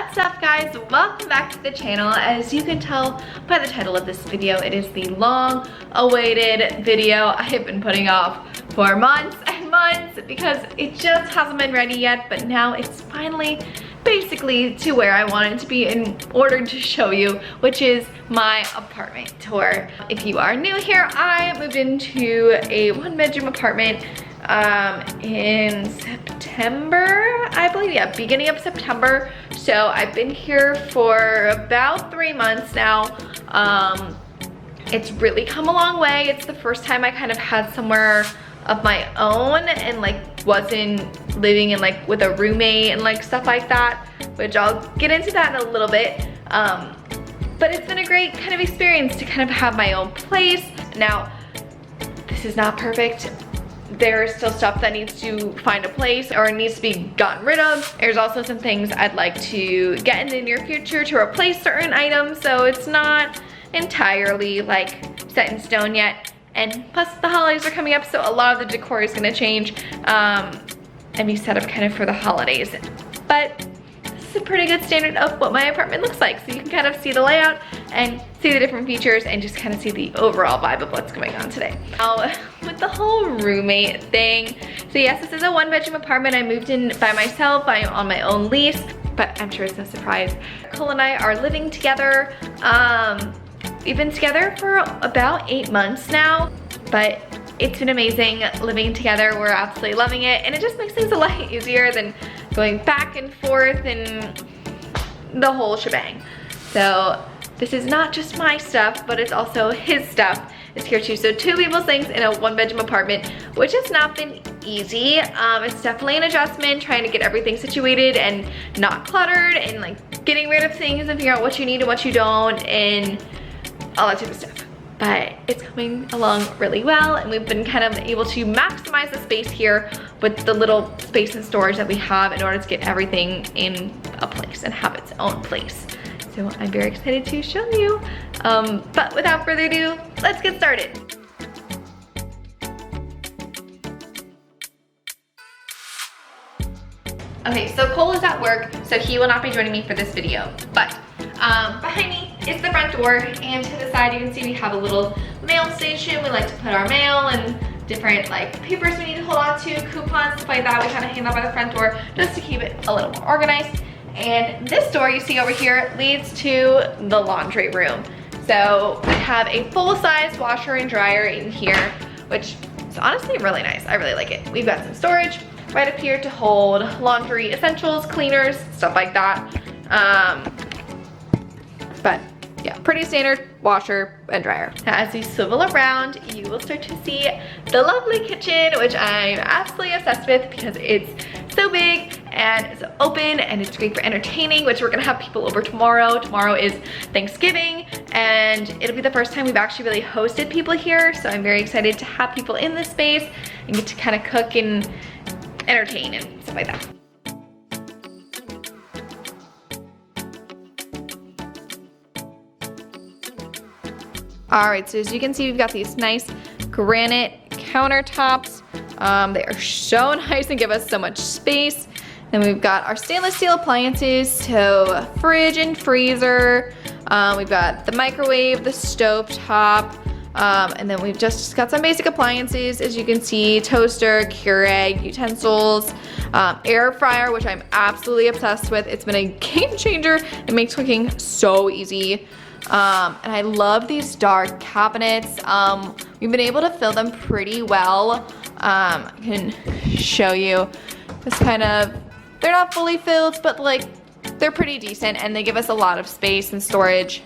What's up, guys? Welcome back to the channel. As you can tell by the title of this video, it is the long awaited video I have been putting off for months and months because it just hasn't been ready yet, but now it's finally basically to where I want it to be in order to show you, which is my apartment tour. If you are new here, I moved into a one-bedroom apartment in September, I believe, yeah, beginning of September. So I've been here for about 3 months now. It's really come a long way. It's the first time I kind of had somewhere of my own and like wasn't living in like with a roommate and like stuff like that, which I'll get into that in a little bit. But it's been a great kind of experience to kind of have my own place. Now, this is not perfect. There's still stuff that needs to find a place or needs to be gotten rid of. There's also some things I'd like to get in the near future to replace certain items, so it's not entirely like set in stone yet. And plus the holidays are coming up, so a lot of the decor is gonna change and be set up kind of for the holidays. But this is a pretty good standard of what my apartment looks like, so you can kind of see the layout and see the different features and just kind of see the overall vibe of what's going on today. Now, with the whole roommate thing, so yes, this is a one-bedroom apartment. I moved in by myself. I'm on my own lease, but I'm sure it's no surprise. Cole and I are living together. We've been together for about 8 months now, but it's been amazing living together. We're absolutely loving it, and it just makes things a lot easier than going back and forth and the whole shebang. So this is not just my stuff, but it's also his stuff. It's here too. So 2 people's things in a one-bedroom apartment, which has not been easy. It's definitely an adjustment trying to get everything situated and not cluttered and like getting rid of things and figure out what you need and what you don't and all that type of stuff. But it's coming along really well, and we've been kind of able to maximize the space here with the little space and storage that we have in order to get everything in a place and have its own place. So I'm very excited to show you. But without further ado, let's get started. Okay, so Cole is at work, so he will not be joining me for this video. But behind me is the front door, and to the side you can see we have a little mail station. We like to put our mail and different like papers we need to hold on to, coupons, stuff like that. We kind of hang that by the front door just to keep it a little more organized. And this door you see over here leads to the laundry room. So we have a full-size washer and dryer in here, which is honestly really nice. I really like it. We've got some storage right up here to hold laundry essentials, cleaners, stuff like that. But yeah, pretty standard washer and dryer. As you swivel around, you will start to see the lovely kitchen, which I'm absolutely obsessed with because it's so big and it's open and it's great for entertaining, which we're gonna have people over tomorrow. Tomorrow is Thanksgiving, and it'll be the first time we've actually really hosted people here, so I'm very excited to have people in this space and get to kind of cook and entertain and stuff like that. All right, so as you can see, we've got these nice granite countertops. They are so nice and give us so much space. Then we've got our stainless steel appliances, so fridge and freezer. We've got the microwave, the stove top, and then we've just got some basic appliances, as you can see, toaster, Keurig, utensils, air fryer, which I'm absolutely obsessed with. It's been a game changer. It makes cooking so easy. And I love these dark cabinets. We've been able to fill them pretty well. I can show you this kind of, they're not fully filled, but like they're pretty decent and they give us a lot of space and storage.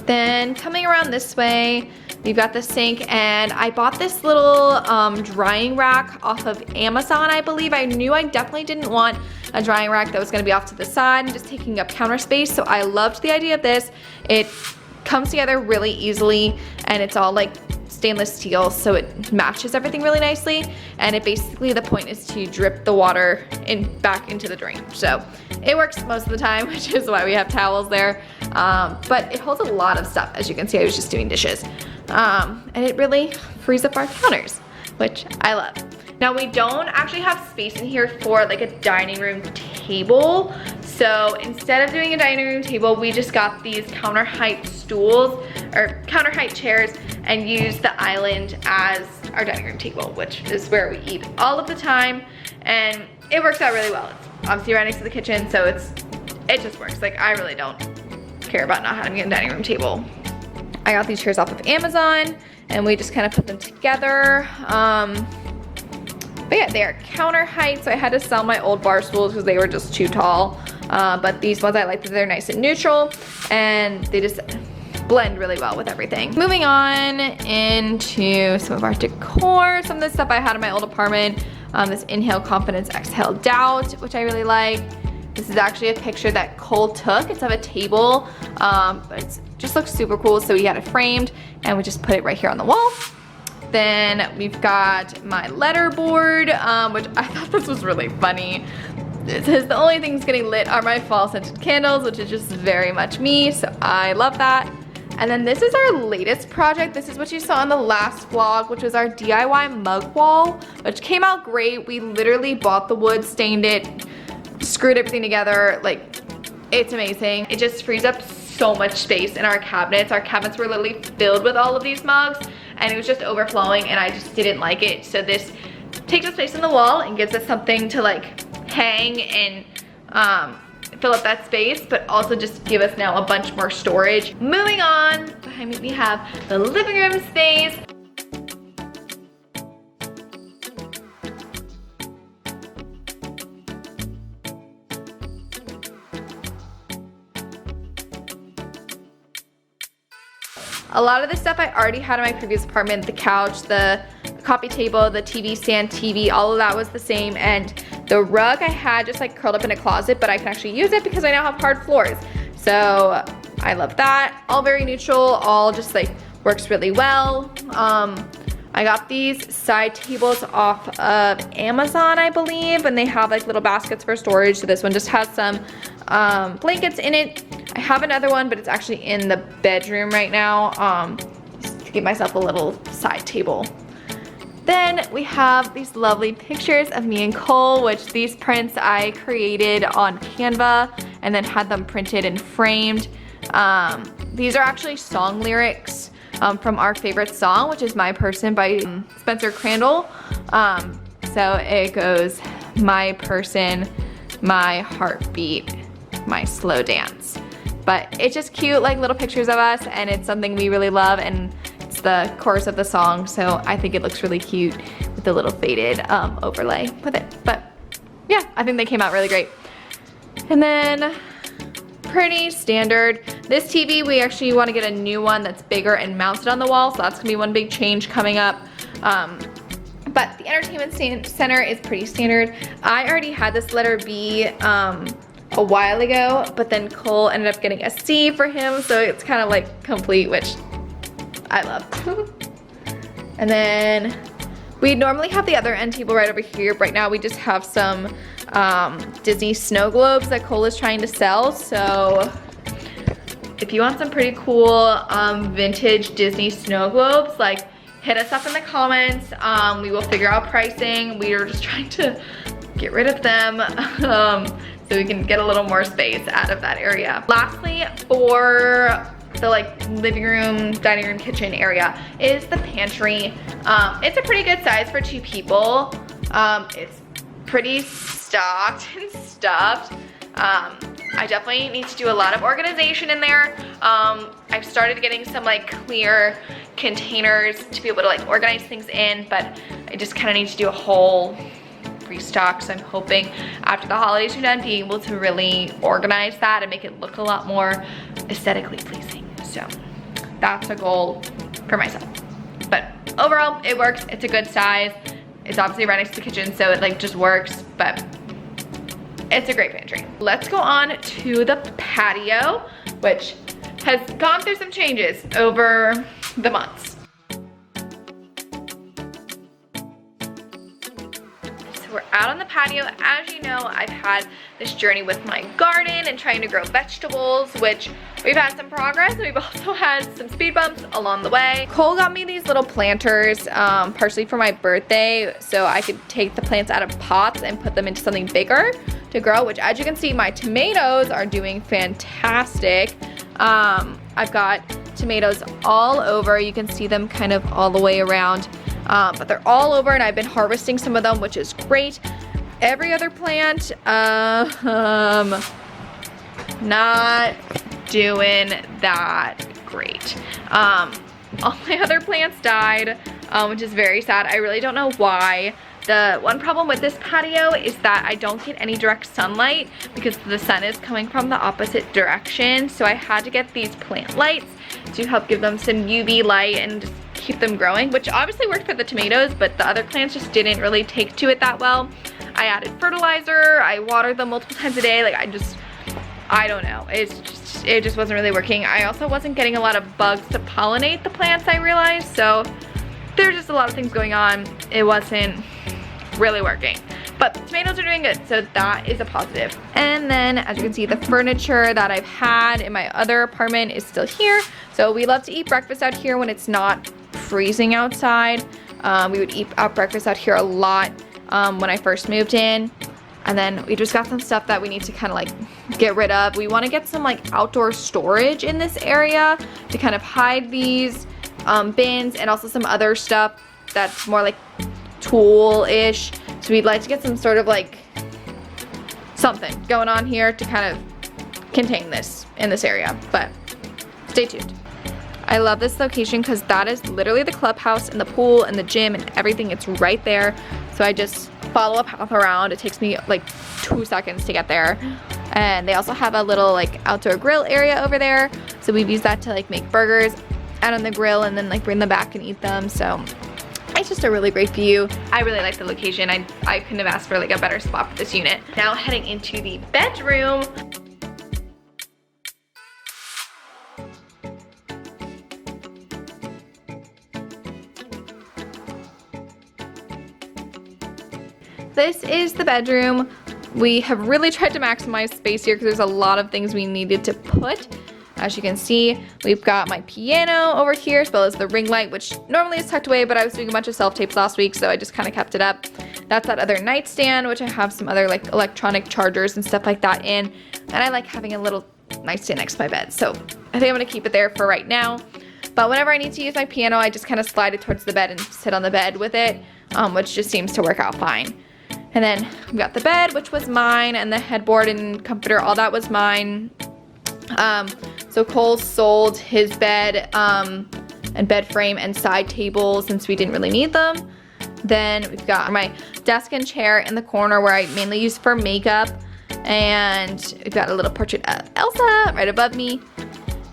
Then coming around this way, we've got the sink, and I bought this little drying rack off of Amazon, I believe. I knew I definitely didn't want a drying rack that was gonna be off to the side and just taking up counter space, so I loved the idea of this. It comes together really easily, and it's all like stainless steel, so it matches everything really nicely, and it basically, the point is to drip the water back into the drain. So it works most of the time, which is why we have towels there, but it holds a lot of stuff. As you can see, I was just doing dishes, and it really frees up our counters, which I love. Now we don't actually have space in here for like a dining room table. So instead of doing a dining room table, we just got these counter height stools or counter height chairs and used the island as our dining room table, which is where we eat all of the time. And it works out really well. It's obviously right next to the kitchen, so it just works. Like, I really don't care about not having a dining room table. I got these chairs off of Amazon and we just kind of put them together. But yeah, they are counter height, so I had to sell my old bar stools because they were just too tall. But these ones I like that they're nice and neutral and they just blend really well with everything. Moving on into some of our decor, some of the stuff I had in my old apartment. This Inhale Confidence, Exhale Doubt, which I really like. This is actually a picture that Cole took. It's of a table, but it just looks super cool. So we had it framed and we just put it right here on the wall. Then we've got my letter board, which I thought this was really funny. It says the only things getting lit are my fall scented candles, which is just very much me, so I love that. And then this is our latest project. This is what you saw in the last vlog, which was our DIY mug wall, which came out great. We literally bought the wood, stained it, screwed everything together. Like, it's amazing. It just frees up so much space in our cabinets. Our cabinets were literally filled with all of these mugs and it was just overflowing and I just didn't like it. So this takes up space in the wall and gives us something to like hang and fill up that space, but also just give us now a bunch more storage. Moving on, behind me we have the living room space. A lot of the stuff I already had in my previous apartment, the couch, the coffee table, the TV stand, TV, all of that was the same. And the rug I had just like curled up in a closet, but I can actually use it because I now have hard floors. So I love that. All very neutral, all just like works really well. I got these side tables off of Amazon, I believe, and they have like little baskets for storage. So this one just has some blankets in it. I have another one, but it's actually in the bedroom right now, just to give myself a little side table. Then we have these lovely pictures of me and Cole, which these prints I created on Canva and then had them printed and framed. These are actually song lyrics from our favorite song, which is My Person by Spencer Crandall. So it goes, my person, my heartbeat, my slow dance. But it's just cute, like little pictures of us, and it's something we really love, and it's the chorus of the song, so I think it looks really cute with the little faded overlay with it. But yeah, I think they came out really great. And then pretty standard. This TV, we actually want to get a new one that's bigger and mounted on the wall, so that's gonna be one big change coming up. But the entertainment center is pretty standard. I already had this letter B a while ago, but then Cole ended up getting a C for him, so it's kind of like complete, which I love. And then we normally have the other end table right over here. Right now we just have some Disney snow globes that Cole is trying to sell. So if you want some pretty cool vintage Disney snow globes, like hit us up in the comments. We will figure out pricing. We are just trying to get rid of them so we can get a little more space out of that area. Lastly, for the like living room, dining room, kitchen area is the pantry. It's a pretty good size for 2 people. It's pretty stocked and stuffed. I definitely need to do a lot of organization in there. I've started getting some like clear containers to be able to like organize things in, but I just kind of need to do a whole restock. So I'm hoping after the holidays are done, being able to really organize that and make it look a lot more aesthetically pleasing. So that's a goal for myself. But overall, it works. It's a good size. It's obviously right next to the kitchen, so it like just works, but it's a great pantry. Let's go on to the patio, which has gone through some changes over the months. So we're out on the patio. As you know, I've had this journey with my garden and trying to grow vegetables, which we've had some progress. We've also had some speed bumps along the way. Cole got me these little planters, partially for my birthday, so I could take the plants out of pots and put them into something bigger to grow, which as you can see, my tomatoes are doing fantastic. I've got tomatoes all over. You can see them kind of all the way around. But they're all over and I've been harvesting some of them, which is great. Every other plant, not doing that great. All my other plants died, which is very sad. I really don't know why. The one problem with this patio is that I don't get any direct sunlight because the sun is coming from the opposite direction. So I had to get these plant lights to help give them some UV light and just keep them growing, which obviously worked for the tomatoes, but the other plants just didn't really take to it that well. I added fertilizer, I watered them multiple times a day. Like I don't know. It just wasn't really working. I also wasn't getting a lot of bugs to pollinate the plants, I realized. So there's just a lot of things going on. It wasn't really working. But tomatoes are doing good, so that is a positive. And then, as you can see, the furniture that I've had in my other apartment is still here. So we love to eat breakfast out here when it's not freezing outside. We would eat out breakfast out here a lot when I first moved in. And then we just got some stuff that we need to kind of like get rid of. We want to get some like outdoor storage in this area to kind of hide these bins and also some other stuff that's more like tool-ish. So we'd like to get some sort of like something going on here to kind of contain this in this area, but stay tuned. I love this location because that is literally the clubhouse and the pool and the gym and everything. It's right there. So I just follow a path around. It takes me like 2 seconds to get there. And they also have a little like outdoor grill area over there. So we've used that to like make burgers out on the grill and then like bring them back and eat them. So it's just a really great view. I really like the location. I couldn't have asked for like a better spot for this unit. Now heading into the bedroom. This is the bedroom. We have really tried to maximize space here because there's a lot of things we needed to put. As you can see, we've got my piano over here as well as the ring light, which normally is tucked away, but I was doing a bunch of self-tapes last week, so I just kind of kept it up. That's that other nightstand, which I have some other like electronic chargers and stuff like that in. And I like having a little nightstand next to my bed, so I think I'm gonna keep it there for right now. But whenever I need to use my piano, I just kind of slide it towards the bed and sit on the bed with it, which just seems to work out fine. And then we got the bed, which was mine, and the headboard and comforter, all that was mine. So Cole sold his bed and bed frame and side table since we didn't really need them. Then we've got my desk and chair in the corner where I mainly use for makeup. And we've got a little portrait of Elsa right above me.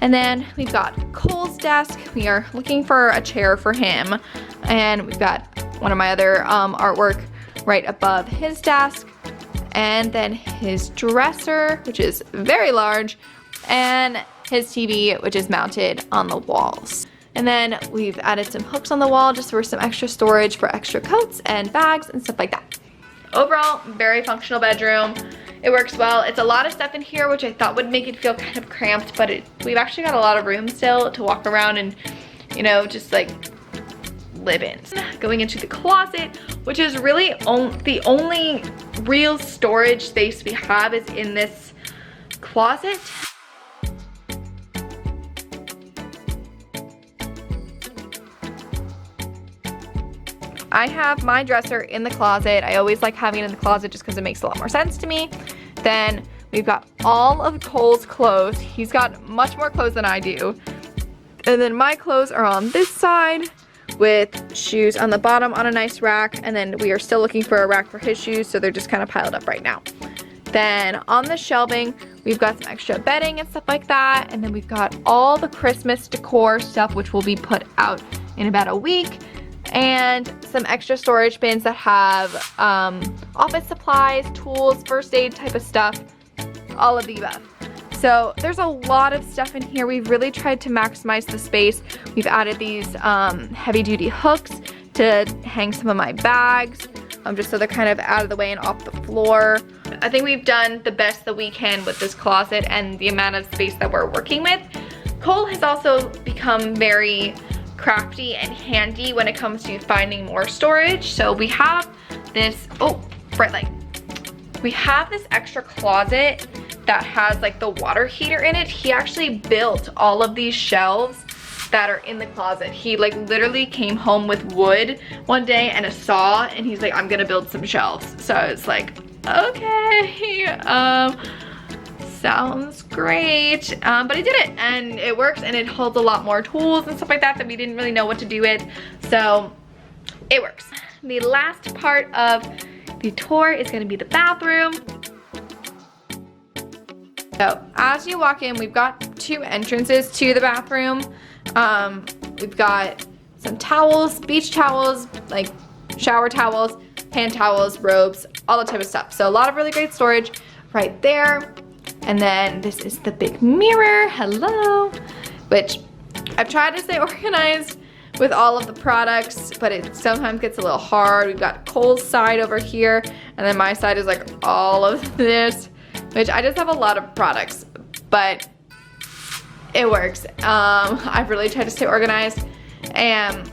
And then we've got Cole's desk. We are looking for a chair for him. And we've got one of my other artwork right above his desk. And then his dresser, which is very large. And his TV, which is mounted on the walls. And then we've added some hooks on the wall just for some extra storage for extra coats and bags and stuff like that. Overall, very functional bedroom. It works well. It's a lot of stuff in here, which I thought would make it feel kind of cramped, but we've actually got a lot of room still to walk around and, you know, just like live in. Going into the closet, which is really the only real storage space we have is in this closet. I have my dresser in the closet. I always like having it in the closet just because it makes a lot more sense to me. Then we've got all of Cole's clothes. He's got much more clothes than I do. And then my clothes are on this side with shoes on the bottom on a nice rack. And then we are still looking for a rack for his shoes, so they're just kind of piled up right now. Then on the shelving, we've got some extra bedding and stuff like that. And then we've got all the Christmas decor stuff, which will be put out in about a week. And some extra storage bins that have office supplies, tools, first aid type of stuff, all of the above. So there's a lot of stuff in here. We've really tried to maximize the space. We've added these heavy duty hooks to hang some of my bags. just so they're kind of out of the way and off the floor. I think we've done the best that we can with this closet and the amount of space that we're working with. Cole has also become very crafty and handy when it comes to finding more storage. So we have this, oh, bright light. We have this extra closet that has like the water heater in it. He actually built all of these shelves that are in the closet. He like literally came home with wood one day and a saw, and he's like, I'm gonna build some shelves. So it's like, okay, sounds great. But he did it, and it works, and it holds a lot more tools and stuff like that that we didn't really know what to do with. So it works. The last part of the tour is gonna be the bathroom. So as you walk in, we've got 2 entrances to the bathroom. We've got some towels, beach towels, like shower towels, hand towels, robes, all that type of stuff. So a lot of really great storage right there. And then this is the big mirror, hello, which I've tried to stay organized with all of the products, but it sometimes gets a little hard. We've got Cole's side over here, and then my side is like all of this, which I just have a lot of products, but it works. I've really tried to stay organized, and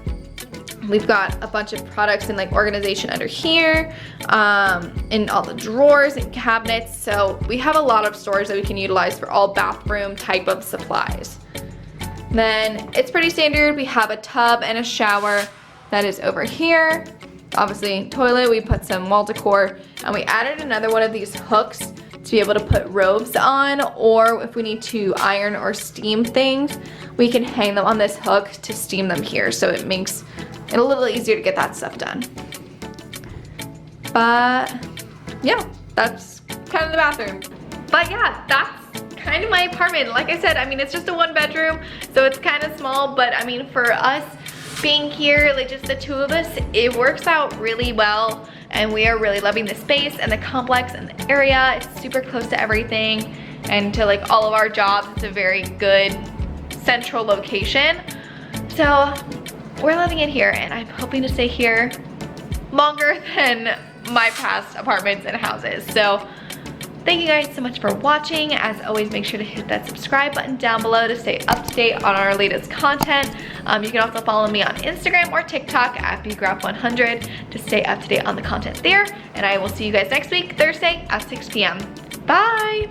we've got a bunch of products in like organization under here, in all the drawers and cabinets. So we have a lot of storage that we can utilize for all bathroom type of supplies. Then it's pretty standard. We have a tub and a shower that is over here. Obviously toilet, we put some wall decor, and we added another one of these hooks to be able to put robes on, or if we need to iron or steam things, we can hang them on this hook to steam them here. So it makes it a little easier to get that stuff done. But yeah, that's kind of the bathroom. But yeah, that's kind of my apartment. Like I said, I mean, it's just a 1-bedroom, so it's kind of small, but I mean, for us being here, like just the 2 of us, it works out really well, and we are really loving the space and the complex and the area. It's super close to everything, and to like all of our jobs, it's a very good central location. So we're loving it here, and I'm hoping to stay here longer than my past apartments and houses. So thank you guys so much for watching. As always, make sure to hit that subscribe button down below to stay up to date on our latest content. You can also follow me on Instagram or TikTok at Graf100 to stay up to date on the content there. And I will see you guys next week, Thursday at 6 p.m. Bye!